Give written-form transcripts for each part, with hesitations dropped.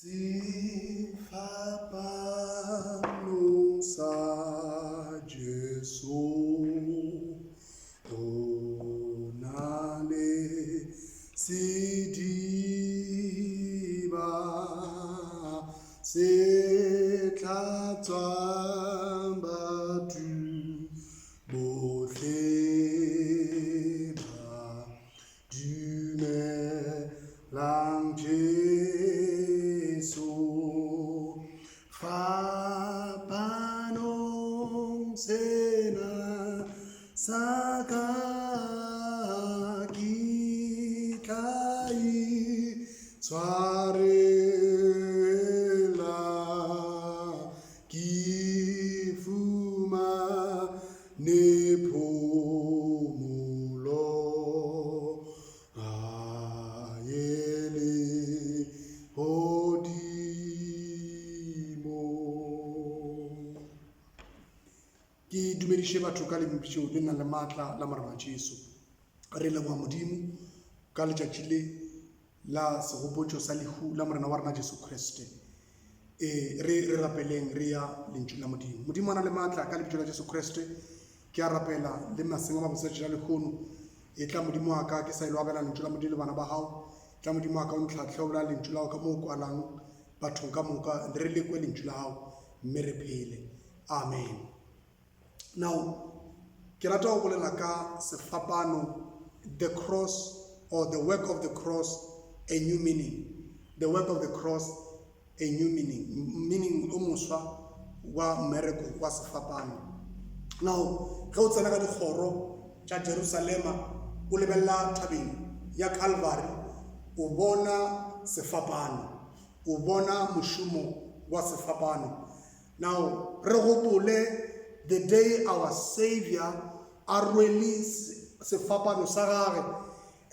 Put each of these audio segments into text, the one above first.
Sifapano sa Jesu onale sidiba setlatsamba tu bohle ba dumelang Jesu fapanong sena sakakikai tshwarela kifuma nephumulo ayele hodimo. Ke dumedishe batho ka lebitso le nang le maatla la marama Jesu. Re leboha Modimo ka letšatši le la segopotšo sa lehu la morena wa rena Jesu Kriste. Re rapeleng re ya lentšu la Modimo. Modimo a na le maatla ka lebitso la Jesu Kriste. Ke a rapela le maseng a mabotse la lekgono. E tla Modimo wa ka ke sa ile wa bela lentšu la Modimo le bana ba hao. Tla Modimo wa ka o ntlhatlhobola lentšu la hao ka moo o kwalang bathong ka moka re lekwe lentšu la hao mme re phele. Amen. Now, ke rata go bolela ka sefapano, the cross or the work of the cross, a new meaning. The work of the cross, a new meaning. Meaning o moswa wa mmereko wa sefapano. Now, ge o tsena ka dikgoro tša Jerusalema o lebella thabeng ya Calvary, o bona sefapano, o bona mošomo wa sefapano. Now, re gopole the day our Savior arwele sefapano sa gagwe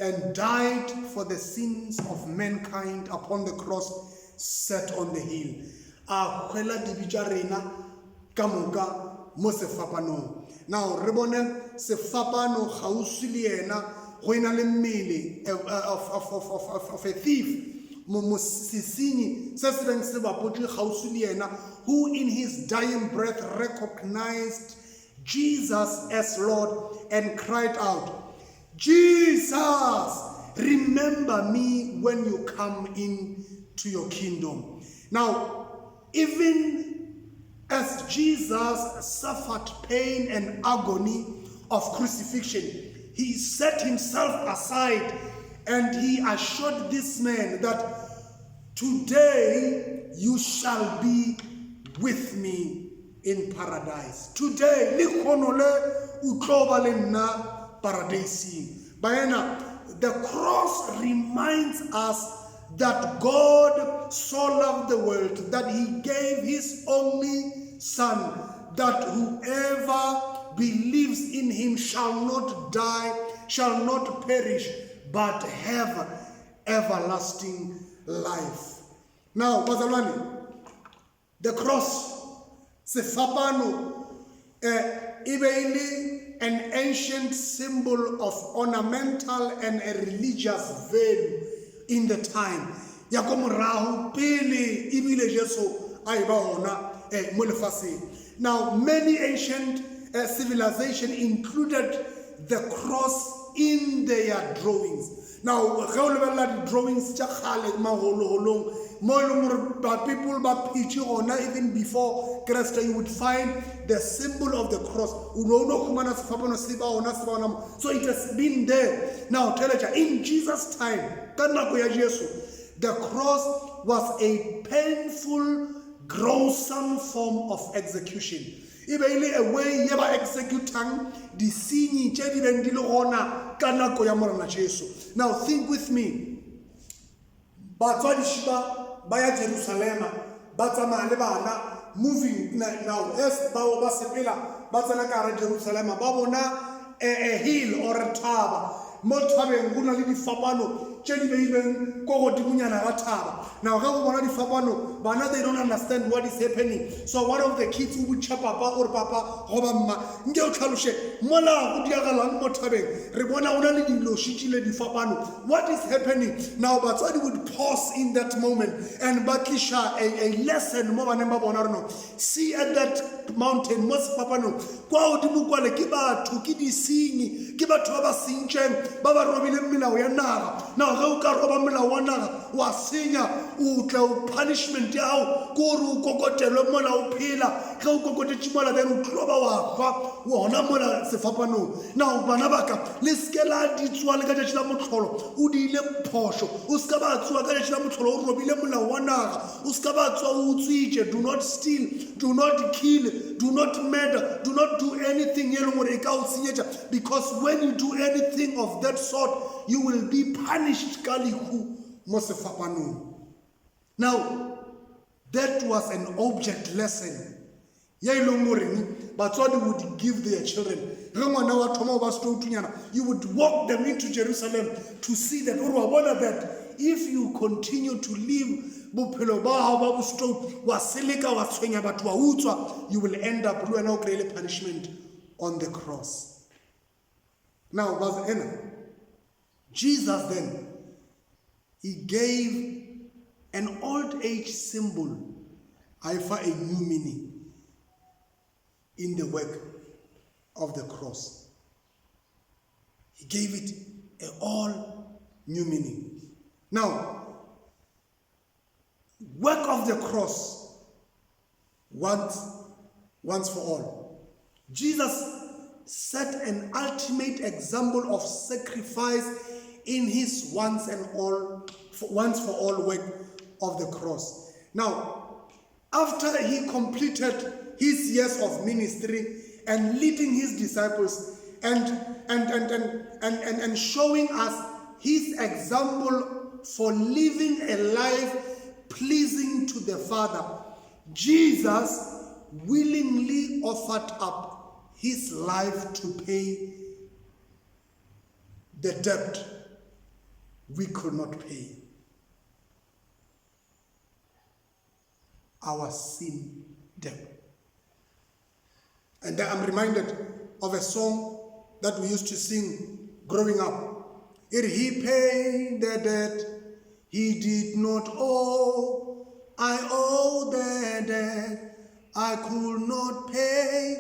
and died for the sins of mankind upon the cross set on the hill. A hwela dibi tša rena ka moka mo sefapanong. Now re bone sefapano kgauswi le yena go ena le mmele of a thief, mosisinyi se se beng se bapotse kgauswi le yena, who in his dying breath recognized Jesus as Lord and cried out, Jesus, remember me when you come into your kingdom. Now, even as Jesus suffered pain and agony of crucifixion, he set himself aside and he assured this man that today you shall be with me in paradise. Today, likonole utloba le nna paradising. Baena, the cross reminds us that God so loved the world that he gave his only Son, that whoever believes in him shall not die, shall not perish, but have everlasting life. Now, bazalwane, the cross, sefapano, ibeili an ancient symbol of ornamental and a religious value in the time. Ya ko morago pele ibile Jesu a eba hona mo lefaseng. Now, many ancient civilizations included the cross in their drawings. Now, ge o lebella di drawings tša kgale magoloholong mo e leng gore people ba pitše gona even before Christ, you would find the symbol of the cross. So it has been there. Now, in Jesus' time, the cross was a painful, gruesome form of execution. A way you executing the scene. Now think with me. Baya Jerusalem, Batama Lebana, moving now, yes, Baoba Sepila, Batanakara Jerusalem, Babona, a hill or a taba, Motabe, Gunali Fabano, tše di beilweng ko godimonyana ga thaba. Now ga go bona difapano bana they don't understand what is happening. So one of the kids o botša papa or papa goba mma nke o tlhaloše mola go diagalang mo thabeng re bona o na le dilo šitšile difapano. What is happening? Now batswadi would pause in that moment and ba tliša a lesson mo baneng ba bona reno. See at that mountain mo sefapanong kwa godimo kwale ke batho ke disenyi ke batho ba ba sentšeng ba ba robile melao ya naga. Now ge o ka roba molao wa naga wa senya o tla o punishment ya gago ke gore o kokotelwe mola o phela ge o kokotetše mola then o tlo ba wa hwa wona mola sefapanong. Now bana baka le seke la ditswa le ka tšatši la motlholo o di ile phošo o seka ba tswa ka tšatši la motlholo o robile molao wa naga o seka ba tswa o utswitše. Do not steal, do not kill, do not murder, do not do anything ye leng gore e ka o senyetša, because when you do anything of that sort you will be punished ka lehu mo sefapanong. Now that was an object lesson ye e leng goreng batswadi would give their children. Ge ngwana wa thoma o ba setoutunyana, you would walk them into Jerusalem to see that or wa bona that if you continue to live bophelo ba hao ba bostou wa seleka wa tshwenya batho wa utswa, you will end up le wena o kry-ile punishment on the cross. Now verse ena, Jesus then he gave an old age symbol a new meaning in the work of the cross. He gave it an all new meaning. Now, work of the cross once for all. Jesus set an ultimate example of sacrifice in his once for all work of the cross. Now, after he completed his years of ministry and leading his disciples and showing us his example for living a life pleasing to the Father, Jesus willingly offered up his life to pay the debt we could not pay. Our sin debt. And I'm reminded of a song that we used to sing growing up. He paid the debt he did not owe. I owe the debt I could not pay.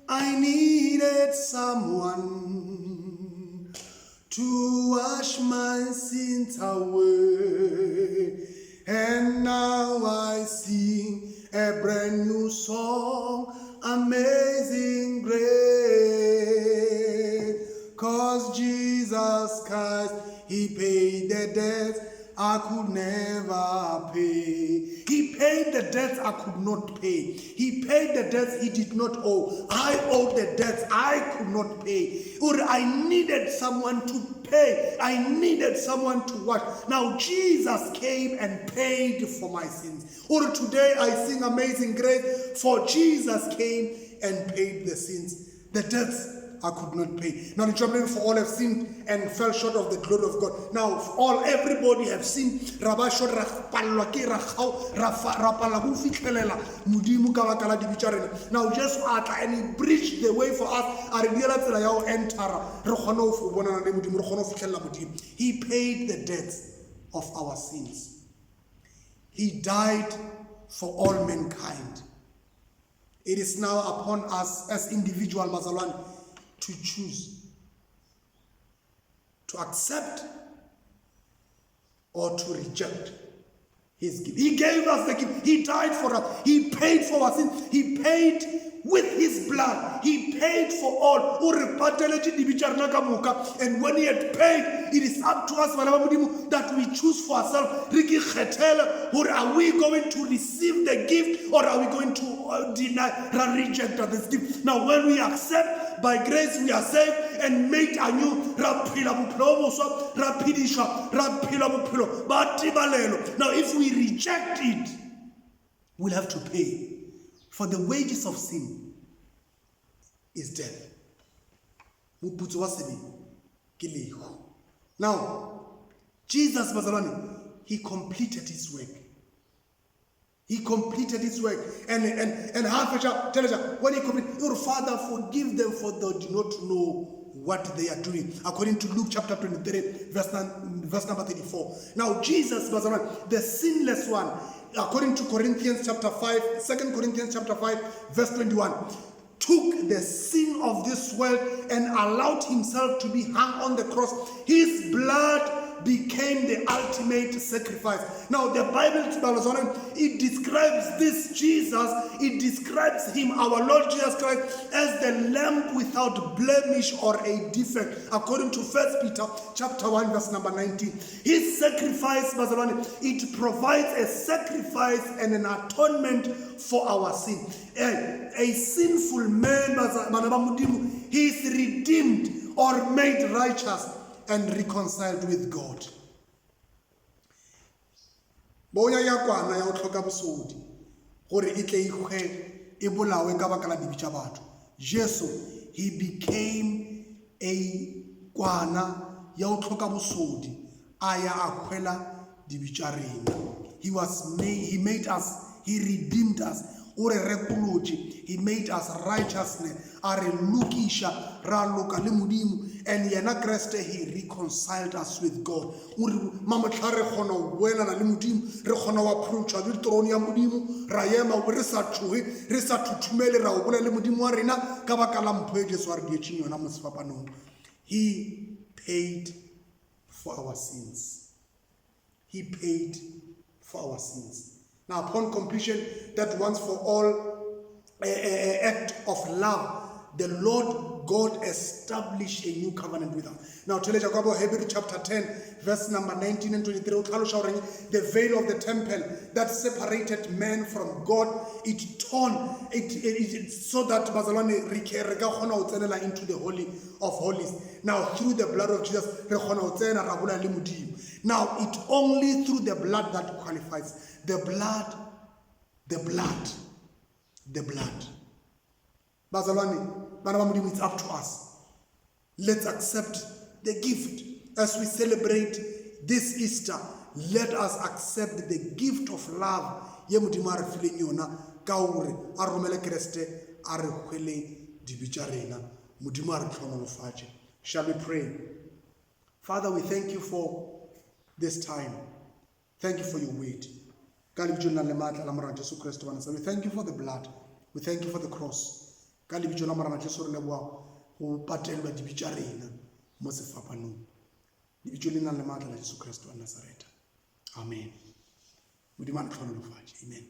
I needed someone to wash my sins away. And now I sing a brand new song, Amazing Grace. 'Cause Jesus Christ, he paid the debts I could never pay. He paid the debts I could not pay. He paid the debts he did not owe. I owed the debts I could not pay. Or I needed someone to pay. I needed someone to wash. Now Jesus came and paid for my sins. Or today I sing Amazing Grace, for Jesus came and paid the sins, the debts I could not pay. Now the children for all have sinned and fell short of the glory of God. Now everybody have sinned. Now just and he bridged the way for us. He paid the debts of our sins. He died for all mankind. It is now upon us as individual Mazalwan to choose to accept or to reject his gift. He gave us the gift. He died for us. He paid for our sins. He paid with his blood. He paid for all. And when he had paid, it is up to us that we choose for ourselves. Are we going to receive the gift or are we going to deny or reject this gift? Now when we accept, by grace we are saved and made anew. Now if we reject it, we'll have to pay. For the wages of sin is death. Now, Jesus bazalwane, he completed his work. He completed his work. And when he completed, your Father, forgive them, for they do not know what they are doing. According to Luke chapter 23, verse number 34. Now Jesus was the sinless one. According to Corinthians chapter 5, 2 Corinthians chapter 5, verse 21, took the sin of this world and allowed himself to be hung on the cross. His blood became the ultimate sacrifice. Now the Bible, it describes this Jesus, it describes him, our Lord Jesus Christ, as the lamb without blemish or a defect, according to 1 Peter chapter 1 verse number 19. His sacrifice, it provides a sacrifice and an atonement for our sin. A sinful man, he is redeemed or made righteous and reconciled with God. Bonya ya kwana ya utloka busodi gore itle ikwe e bolawe ka baka la dibitsa batho. Jesus, he became a kwana ya utloka busodi aya akhwela dibitsa rena. He made us, he redeemed us. He made us righteousness. And yena Kriste, he reconciled us with God. Mama tlare khona wena na le modimo, re khona wa approach the throne ya modimo, ra yema re sa tlohe, re sa thuthumele ra o bolela le modimo wa rena ka baka la mpho e Jesu a re dietšeng yona mo sefapanong. He paid for our sins. He paid for our sins. Now, upon completion, that once for all act of love, the Lord God established a new covenant with us. Now, tell Jacob, Hebrews chapter 10, verse number 19 and 23. The veil of the temple that separated man from God, it torn, so that Bazalwane rega into the Holy of Holies. Now, through the blood of Jesus, now it only through the blood that qualifies. The blood. Bazalwane, it's up to us. Let's accept the gift. As we celebrate this Easter, let us accept the gift of love. Shall we pray? Father, we thank you for this time. Thank you for your word. We thank you for the blood. We thank you for the cross. Amen. Amen.